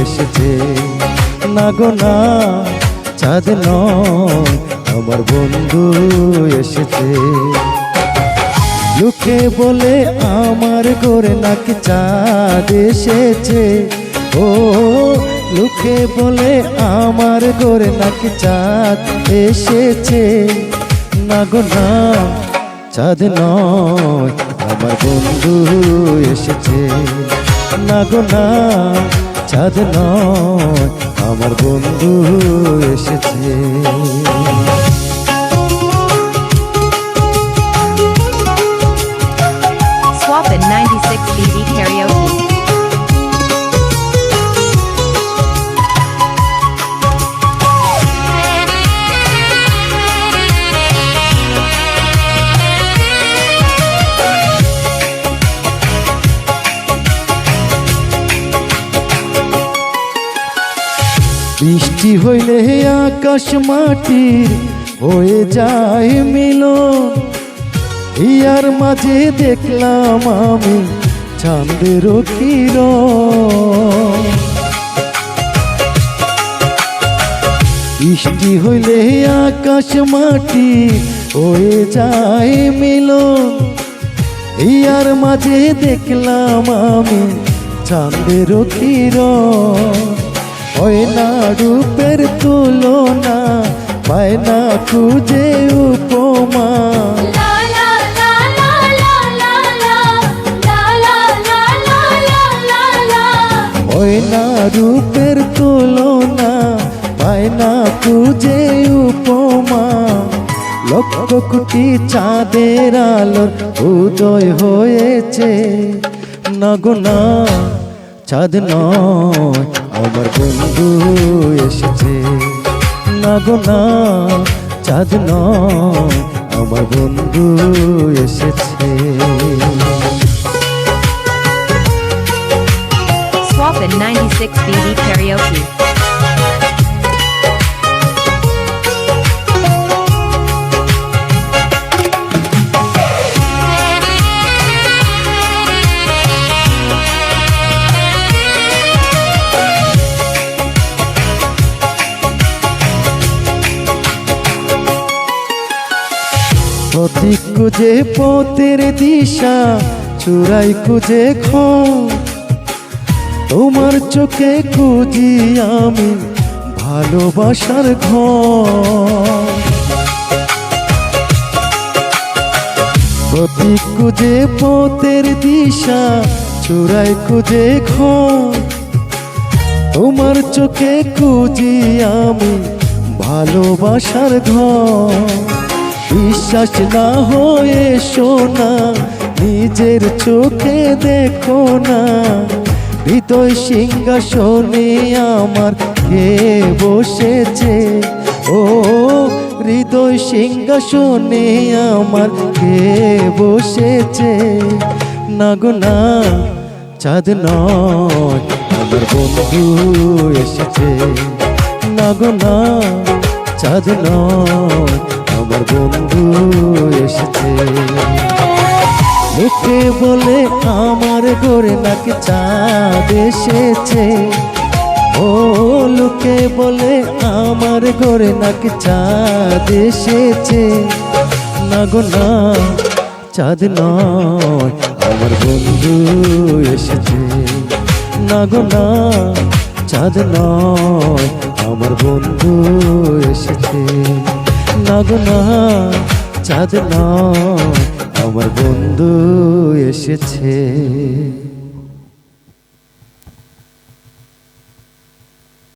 এসেছে। না গো না, চাঁদ নয় আমার বন্ধু এসেছে। লোকে বলে আমার ঘরে নাকি চাঁদ এসেছে। ও লোকে বলে আমার ঘরে নাকি চাঁদ এসেছে। না গো না, চাঁদ নয় আমার বন্ধু এসেছে। না গো না, চাঁদ নয় আমার বন্ধু এসেছে। Swapin 96 BB Karaoke. বৃষ্টি হইলে আকাশ মাটির হয়ে যায় মিলন। ইয়ার মাঝে দেখলাম আমি চাঁদের কিরণ। বৃষ্টি হইলে আকাশ মাটি হয়ে যায় মিলন। ইয়ার মাঝে দেখলাম আমি চাঁদের কিরণ। হয় না রূপের তুলনা, পায় না খুঁজে উপমা। হয় না রূপের তুলনা, পায় না খুঁজে উপমা। লক্ষ কোটি চাঁদের আলোর উদয় হয়েছে। না গো না, চাঁদ নয় আমার বন্ধু এসেছে। না গো না, চাঁদ নয় আমার বন্ধু এসেছে। Swapin 96 BB Karaoke. পথিক খুঁজে পথের দিশা, চূড়াই খুঁজে তোমার চোখে খুঁজি আমি ভালোবাসার ঘর। পথিক খুঁজে পথের দিশা, চূড়াই খুঁজে তোমার চোখে খুঁজি আমি ভালোবাসার ঘর। বিশ্বাস না হয়ে শোনা, নিজের চোখে দেখো না। হৃদয় সিংহাসনে আমার কে বসেছে। ও হৃদয় সিংহাসনে আমার কে বসেছে। না গো না, চাঁদ নয় আমার বন্ধু এসেছে। না গো না, চাঁদ নয় আমার বন্ধু এসেছে। লোকে বলে আমার ঘরে নাকি চাঁদ এসেছে। ও লোকে বলে আমার ঘরে নাকি চাঁদ এসেছে। না গো না, চাঁদ নয় আমার বন্ধু এসেছে। না গো না, চাঁদ নয় আমার বন্ধু এসেছে। না গো না, চাঁদ নয় আমার বন্ধু এসেছে।